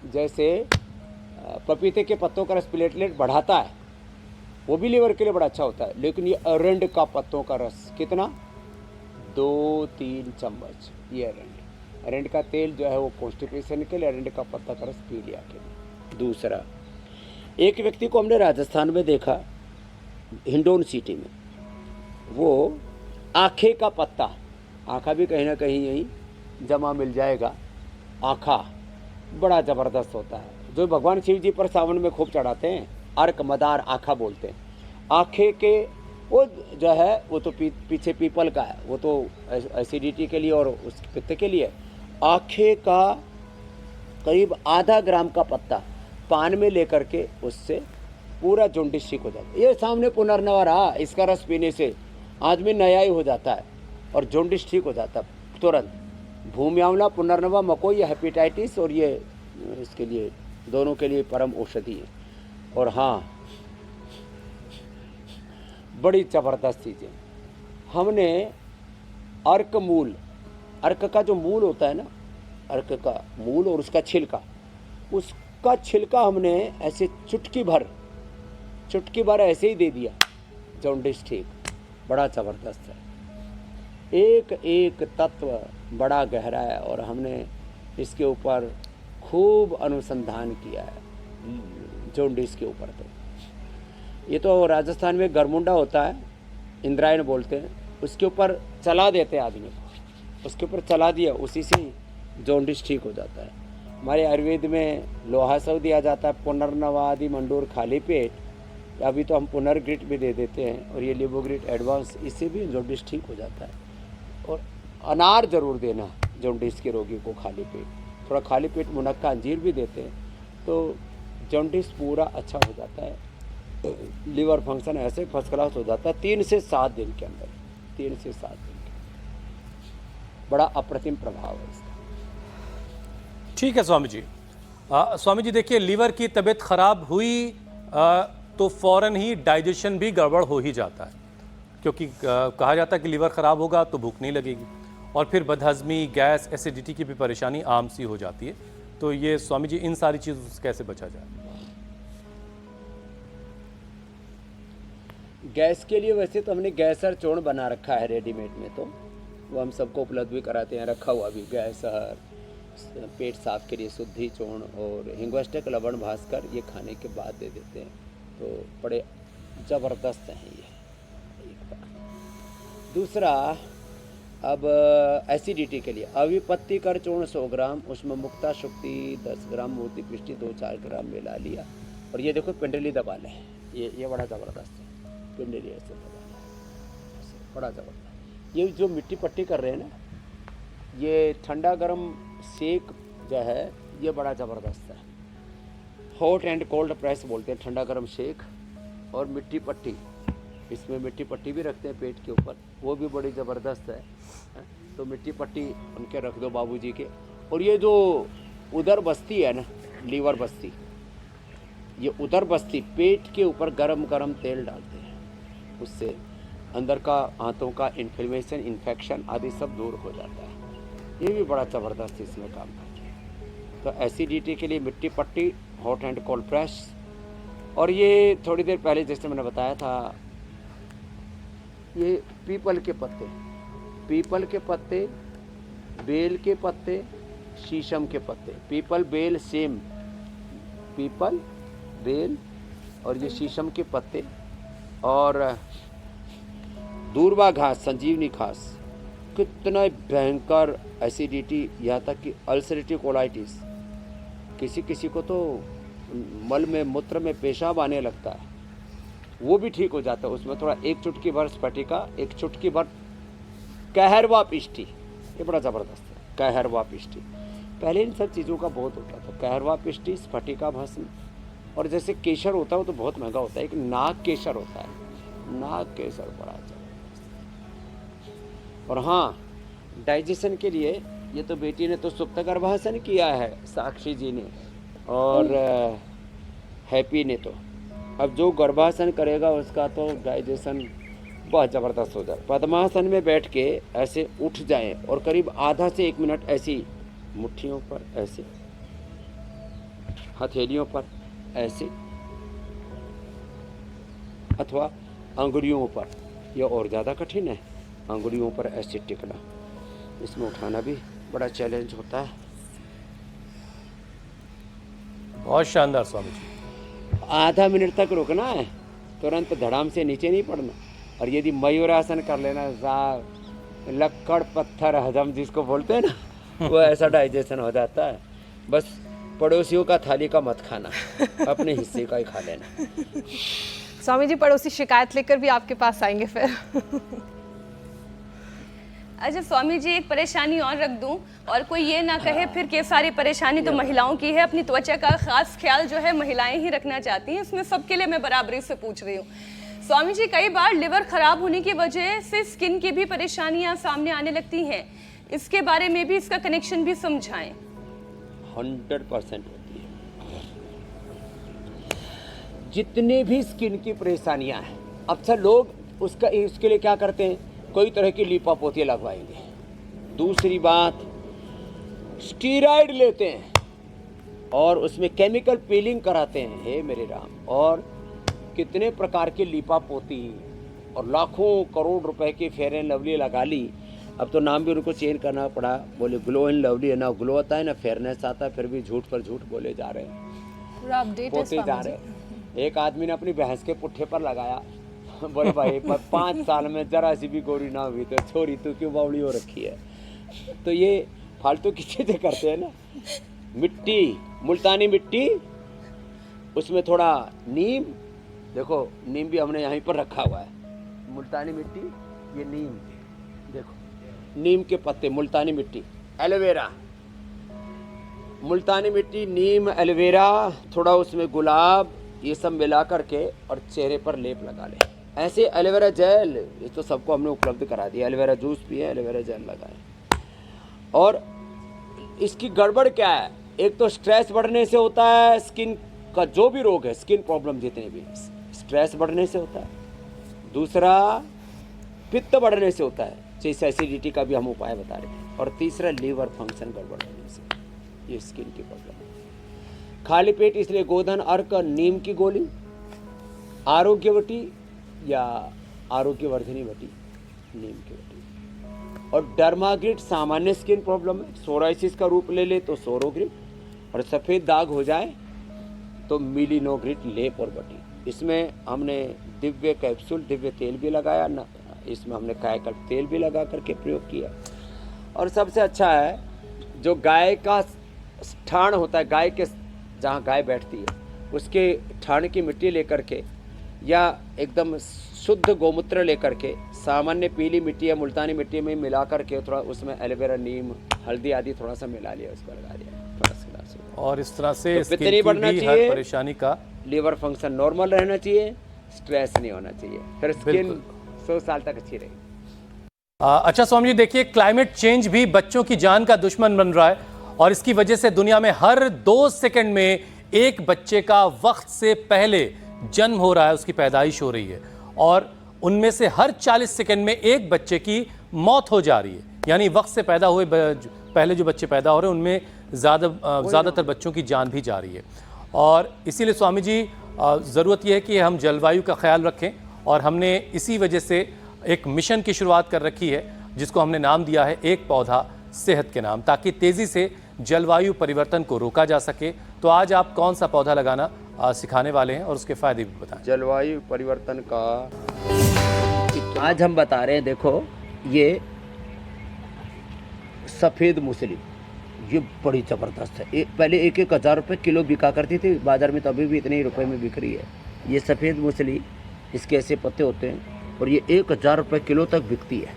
जैसे पपीते के पत्तों का रस प्लेटलेट बढ़ाता है, वो भी लीवर के लिए बड़ा अच्छा होता है। लेकिन ये एरेंड का पत्तों का रस कितना, 2-3 चम्मच। ये एरेंड का तेल जो है वो कॉन्स्टिपेशन के लिए, एरेंड का पत्ता का रस पी लिया के लिए। दूसरा, एक व्यक्ति को हमने राजस्थान में देखा, हिंडोन सिटी में, वो आखे का पत्ता, आखा भी कहीं ना कहीं यहीं जमा मिल जाएगा। आखा बड़ा ज़बरदस्त होता है, जो भगवान शिव जी पर सावन में खूब चढ़ाते हैं, अर्क मदार आखा बोलते हैं। आखे के वो जो है वो तो पीछे पीपल का है, वो तो एसिडिटी के लिए और उस पित्त के लिए। आखे का करीब आधा ग्राम का पत्ता पान में लेकर के उससे पूरा जॉन्डिस ठीक हो जाता है। ये सामने पुनर्नवा रहा, इसका रस पीने से आदमी नया ही हो जाता है और जॉन्डिस ठीक हो जाता है तुरंत। भूमि आंवला, पुनर्नवा, मकोई, ये हेपेटाइटिस और ये इसके लिए दोनों के लिए परम औषधि है। और हाँ, बड़ी ज़बरदस्त चीज़ें हमने अर्क मूल, अर्क का जो मूल होता है ना, अर्क का मूल और उसका छिलका हमने ऐसे चुटकी भर ऐसे ही दे दिया, जॉन्डिस ठीक। बड़ा ज़बरदस्त है, एक एक तत्व बड़ा गहरा है और हमने इसके ऊपर खूब अनुसंधान किया है, जॉन्डिस के ऊपर। तो ये तो राजस्थान में गरमुंडा होता है, इंद्रायण बोलते हैं, उसके ऊपर चला देते हैं आदमी को, उसके ऊपर चला दिया, उसी से जॉन्डिस ठीक हो जाता है। हमारे आयुर्वेद में लोहा सव दिया जाता है, पुनर्नवादि मंडूर खाली पेट, अभी तो हम पुनर्ग्रिट भी दे देते हैं, और ये लिबोग्रिट एडवांस, इससे भी जॉन्डिस ठीक हो जाता है। और अनार ज़रूर देना जॉन्डिस के रोगी को खाली पेट, थोड़ा खाली पेट मुनक्का अंजीर भी देते हैं तो जॉन्डिस पूरा अच्छा हो जाता है। लीवर फंक्शन ऐसे फर्स्ट क्लास हो जाता है 3 से 7 दिन के अंदर, 3 से 7 दिन के। बड़ा अप्रतिम प्रभाव है इसका। ठीक है स्वामी जी। स्वामी जी देखिए, लीवर की तबीयत खराब हुई तो फौरन ही डाइजेशन भी गड़बड़ हो ही जाता है, क्योंकि कहा जाता है कि लीवर खराब होगा तो भूख नहीं लगेगी, और फिर बदहजमी, गैस, एसिडिटी की भी परेशानी आम सी हो जाती है। तो ये स्वामी जी, इन सारी चीज़ों से कैसे बचा जाए? गैस के लिए वैसे तो हमने गैसर चूर्ण बना रखा है रेडीमेड में, तो वो हम सबको उपलब्ध भी कराते हैं, रखा हुआ भी गैसर, पेट साफ के लिए शुद्धि चूर्ण और हिंगोष्टक लवण भास्कर, ये खाने के बाद दे देते हैं, तो बड़े ज़बरदस्त हैं ये। एक बात। दूसरा, अब एसिडिटी के लिए अविपत्ति कर चूर्ण 100 ग्राम, उसमें मुक्ता शुक्ति 10 ग्राम, मोती पृष्टि 2-4 ग्राम मिला लिया, और ये देखो पिंडली दबा लें, ये बड़ा ज़बरदस्त है, पिंडली ऐसे दबा लें, बड़ा ज़बरदस्त। ये जो मिट्टी पट्टी कर रहे हैं ना, ये ठंडा गर्म सेक जो है, ये बड़ा ज़बरदस्त है। हॉट एंड कोल्ड प्रेस बोलते हैं, ठंडा गर्म शेक और मिट्टी पट्टी, इसमें मिट्टी पट्टी भी रखते हैं पेट के ऊपर, वो भी बड़ी ज़बरदस्त है। तो मिट्टी पट्टी उनके रख दो बाबूजी के। और ये जो उदर बस्ती है ना, लीवर बस्ती, ये उदर बस्ती पेट के ऊपर गरम गरम तेल डालते हैं, उससे अंदर का आंतों का इन्फ्लेमेशन, इन्फेक्शन आदि सब दूर हो जाता है। ये भी बड़ा ज़बरदस्त इसमें काम करते हैं। तो एसिडिटी के लिए मिट्टी पट्टी, हॉट एंड कोल्ड प्रेस, और ये थोड़ी देर पहले जैसे मैंने बताया था, ये पीपल के पत्ते, बेल के पत्ते, शीशम के पत्ते, पीपल बेल सेम, पीपल बेल और ये शीशम के पत्ते, और दूर्वा घास, संजीवनी घास, कितना भयंकर एसिडिटी, यहाँ तक कि अल्सरेटिव कोलाइटिस, किसी को तो मल में, मूत्र में पेशाब आने लगता है, वो भी ठीक हो जाता है। उसमें थोड़ा 1 चुटकी भर स्फटिका, 1 चुटकी भर कहरवा पिष्टी, ये बड़ा ज़बरदस्त है, कहरवा पिष्टी। पहले इन सब चीज़ों का बहुत होता था, कहरवा पिष्टी, स्फटिका भस्म, और जैसे केसर होता है वो तो बहुत महंगा होता है, एक नाग केसर होता है, नाग केसर बड़ा ज़बरदस्त। और हाँ, डाइजेशन के लिए ये तो बेटी ने तो सुप्त गर्भासन किया है, साक्षी जी ने और हैप्पी ने, तो अब जो गर्भासन करेगा उसका तो डाइजेशन बहुत ज़बरदस्त हो जाए। पद्मासन में बैठ के ऐसे उठ जाएं और करीब आधा से 1 मिनट ऐसी मुट्ठियों पर, ऐसे हथेलियों पर ऐसे, अथवा अंगुलियों पर, यह और ज़्यादा कठिन है, अंगुलियों पर ऐसे टिकना, इसमें उठाना भी बड़ा चैलेंज होता है। बहुत शानदार स्वामी जी। आधा मिनट तक रुकना है, तुरंत धड़ाम से नीचे नहीं पड़ना। और यदि मयूरासन कर लेना, साहब लक्कड़ पत्थर हजम जिसको बोलते हैं ना, वो ऐसा डाइजेशन हो जाता है। बस पड़ोसियों का थाली का मत खाना, अपने हिस्से का ही खा लेना। स्वामी जी, पड़ोसी शिकायत लेकर भी आपके पास आएंगे फिर। अच्छा स्वामी जी, एक परेशानी और रख दूं, और कोई ये ना कहे फिर कि सारी परेशानी तो महिलाओं की है। अपनी त्वचा का खास ख्याल जो है महिलाएं ही रखना चाहती हैं, इसमें सबके लिए मैं बराबरी से पूछ रही हूँ। स्वामी जी, कई बार लिवर खराब होने की वजह से स्किन की भी परेशानियां सामने आने लगती हैं, इसके बारे में भी, इसका कनेक्शन भी समझाएं। 100% होती है। जितने भी स्किन की परेशानियां हैं, अक्सर लोग उसके लिए क्या करते हैं, कोई तरह की लिपापोती लगवाएंगे। दूसरी बात, स्टीरॉइड लेते हैं और उसमें केमिकल पीलिंग कराते हैं। हे मेरे राम, और कितने प्रकार की लीपापोती और लाखों करोड़ रुपए की फेयर एंड लवली लगा ली। अब तो नाम भी उनको चेंज करना पड़ा, बोले ग्लो एंड लवली है, ना ग्लो आता है ना फेयरनेस आता है, फिर भी झूठ पर झूठ बोले जा रहे हैं, पूरा अपडेट है बोलते जा रहे हैं। एक आदमी ने अपनी भैंस के पुट्ठे पर लगाया, बोले भाई 5 साल में जरा सी भी गोरी ना हुई तो छोरी तू क्यों बावड़ी हो रखी है। तो ये फालतू की चीज़ें करते हैं ना। मिट्टी, मुल्तानी मिट्टी, उसमें थोड़ा नीम, देखो नीम भी हमने यहीं पर रखा हुआ है। मुल्तानी मिट्टी, ये नीम, देखो नीम के पत्ते, मुल्तानी मिट्टी, एलोवेरा, मुल्तानी मिट्टी, नीम, एलोवेरा, थोड़ा उसमें गुलाब, ये सब मिला करके और चेहरे पर लेप लगा ले। ऐसे एलोवेरा जेल, ये तो सबको हमने उपलब्ध करा दिया। एलोवेरा जूस पिए, एलोवेरा जेल लगाए। और इसकी गड़बड़ क्या है, एक तो स्ट्रेस बढ़ने से होता है, स्किन का जो भी रोग है, स्किन प्रॉब्लम जितने भी, स्ट्रेस बढ़ने से होता है। दूसरा पित्त बढ़ने से होता है, जैसे एसिडिटी का भी हम उपाय बता रहे हैं। और तीसरा लीवर फंक्शन गड़बड़ होने से, ये स्किन की प्रॉब्लम है। खाली पेट इसलिए गोधन अर्क, नीम की गोली, आरोग्यवटी या आरोग्यवर्धिनी वटी, नीम की वटी। और डर्माग्रिड सामान्य स्किन प्रॉब्लम है, सोराइसिस का रूप ले ले तो सोरोग्रिड, और सफ़ेद दाग हो जाए तो मिलिनोग्रिड लेप और वटी। इसमें हमने दिव्य कैप्सूल, दिव्य तेल भी लगाया ना, इसमें हमने कायाकल्प तेल भी लगा करके प्रयोग किया। और सबसे अच्छा है जो गाय का ठाण होता है, गाय के जहाँ गाय बैठती है उसके ठाण की मिट्टी लेकर के या एकदम शुद्ध गोमूत्र लेकर के सामान्य पीली मिट्टी या मुल्तानी मिट्टी में मिला करके थोड़ा उसमें एलोवेरा, नीम, हल्दी आदि थोड़ा सा मिला लिया, उस पर लगा दिया, थोड़ा सा। और इस तरह से तो स्किन पित्त नहीं की बढ़ना भी हर चाहिए, परेशानी का लीवर फंक्शन नॉर्मल रहना चाहिए, स्ट्रेस नहीं होना चाहिए, फिर स्किन 100 साल तक अच्छी रहेगी। अच्छा स्वामी जी, देखिए क्लाइमेट चेंज भी बच्चों की जान का दुश्मन बन रहा है और इसकी वजह से दुनिया में हर 2 सेकंड में एक बच्चे का वक्त से पहले जन्म हो रहा है, उसकी पैदाइश हो रही है, और उनमें से हर 40 सेकंड में एक बच्चे की मौत हो जा रही है। यानी वक्त से पैदा हुए पहले जो बच्चे पैदा हो रहे हैं उनमें ज़्यादातर बच्चों की जान भी जा रही है। और इसीलिए स्वामी जी ज़रूरत यह है कि हम जलवायु का ख्याल रखें, और हमने इसी वजह से एक मिशन की शुरुआत कर रखी है जिसको हमने नाम दिया है एक पौधा सेहत के नाम, ताकि तेज़ी से जलवायु परिवर्तन को रोका जा सके। तो आज आप कौन सा पौधा लगाना सिखाने वाले हैं और उसके फ़ायदे भी बताएं। जलवायु परिवर्तन का आज हम बता रहे हैं। देखो ये सफ़ेद मूसली, ये बड़ी ज़बरदस्त है। पहले 1,000 रुपये किलो बिका करती थी बाज़ार में, तो अभी भी इतने ही रुपए में बिक रही है। ये सफ़ेद मूसली, इसके ऐसे पत्ते होते हैं और ये 1,000 रुपये किलो तक बिकती है।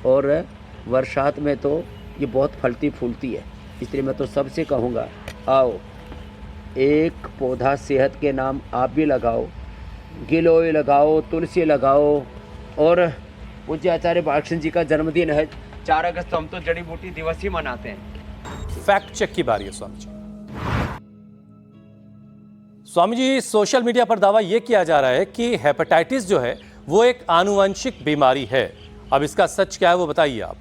और बरसात में तो ये बहुत फलती फूलती है, इसलिए मैं तो सबसे कहूँगा आओ एक पौधा सेहत के नाम आप भी लगाओ, गिलोय लगाओ, तुलसी लगाओ। और पूज्य आचार्य बालकृष्ण जी का जन्मदिन है 4 अगस्त, हम तो जड़ी बूटी दिवस ही मनाते हैं। फैक्ट चेक की बारी है स्वामी जी। स्वामी जी, सोशल मीडिया पर दावा यह किया जा रहा है कि हेपेटाइटिस जो है वो एक आनुवंशिक बीमारी है। अब इसका सच क्या है वो बताइए आप।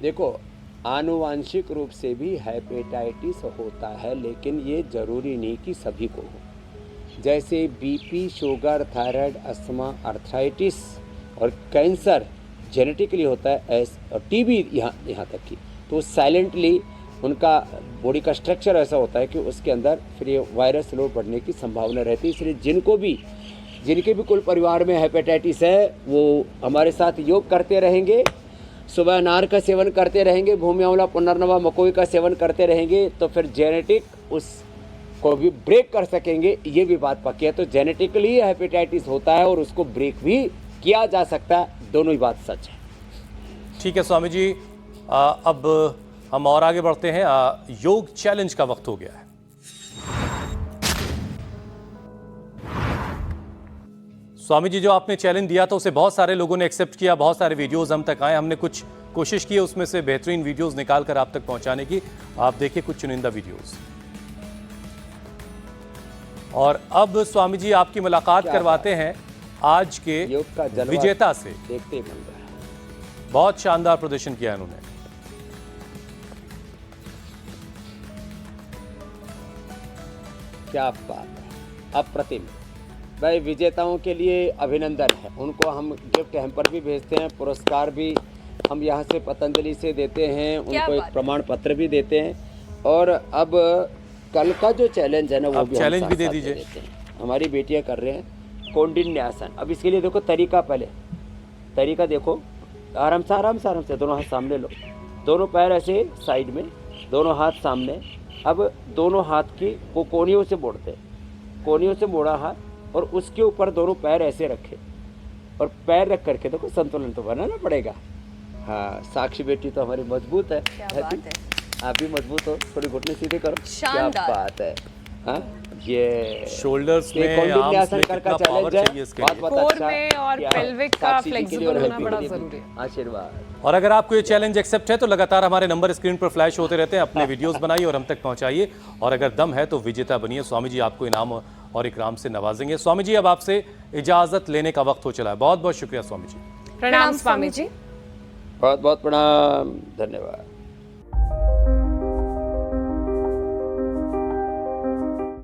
देखो, आनुवांशिक रूप से भी हेपेटाइटिस होता है, लेकिन ये जरूरी नहीं कि सभी को हो। जैसे BP, sugar, thyroid, asthma, arthritis और कैंसर जेनेटिकली होता है, और टीबी यहाँ तक की, तो साइलेंटली उनका बॉडी का स्ट्रक्चर ऐसा होता है कि उसके अंदर फिर ये वायरस लोड बढ़ने की संभावना रहती है। इसलिए जिनके भी कुल परिवार में हेपेटाइटिस है वो हमारे साथ योग करते रहेंगे, सुबह अनार का सेवन करते रहेंगे, भूमि आंवला, पुनर्नवा, मकोई का सेवन करते रहेंगे, तो फिर जेनेटिक उसको भी ब्रेक कर सकेंगे। ये भी बात पक्की है। तो जेनेटिकली हेपेटाइटिस होता है और उसको ब्रेक भी किया जा सकता है, दोनों ही बात सच है। ठीक है स्वामी जी, अब हम और आगे बढ़ते हैं। योग चैलेंज का वक्त हो गया है। स्वामी जी, जो आपने चैलेंज दिया था उसे बहुत सारे लोगों ने एक्सेप्ट किया, बहुत सारे वीडियोस हम तक आए, हमने कुछ कोशिश की उसमें से बेहतरीन वीडियोस निकाल कर आप तक पहुंचाने की। आप देखिए कुछ चुनिंदा वीडियोस। और अब स्वामी जी आपकी मुलाकात करवाते हैं आज के योग का जलवा विजेता से। देखते ही बन रहा है। बहुत शानदार प्रदर्शन किया इन्होंने। क्या बात है, अप्रतिम। भाई विजेताओं के लिए अभिनंदन है, उनको हम गिफ्ट हैम्पर भी भेजते हैं, पुरस्कार भी हम यहाँ से पतंजलि से देते हैं, उनको एक प्रमाण पत्र भी देते हैं। और अब कल का जो चैलेंज है ना वो अब भी हम चैलेंज भी साथ दे साथ दीजिए। देते हैं। हमारी बेटियाँ कर रहे हैं कौंडिन्यासन। अब इसके लिए देखो तरीका, पहले तरीका देखो, आराम से आराम से आराम से दोनों हाथ सामने लो, दोनों पैर ऐसे साइड में, दोनों हाथ सामने। अब दोनों हाथ की वो कोनियों से मोड़ते हैं, कोनियों से मोड़ा हाथ और उसके ऊपर दोनों पैर ऐसे रखे और पैर रख करके देखो संतुलन तो बनाना पड़ेगा। हाँ, साक्षी बेटी तो हमारी मजबूत है। क्या बात है। आप भी मजबूत हो, थोड़ी घुटने सीधे करो। क्या शानदार। बात है। हाँ, ये शोल्डर्स ये में, कौंडिन्यासन आर्म्स में कर कितना का पावर challenge है। चाहिए इसके लिए। बहुत कोर अच्छा में और किया। pelvic का साक्षी जी के लिए और flexible हेल्प होना बड़ा के लिए जरूरी है। आशीर्वाद। और अगर आपको ये चैलेंज एक्सेप्ट है तो लगातार हमारे नंबर स्क्रीन पर फ्लैश होते रहते हैं, अपने वीडियोस बनाइए और हम तक पहुंचाइए। और अगर दम है तो विजेता बनिए। स्वामी जी आपको इनाम और इकराम से नवाजेंगे। स्वामी जी अब आपसे इजाजत लेने का वक्त हो चला है। बहुत बहुत शुक्रिया स्वामी जी। प्रणाम स्वामी जी। बहुत बहुत प्रणाम, धन्यवाद।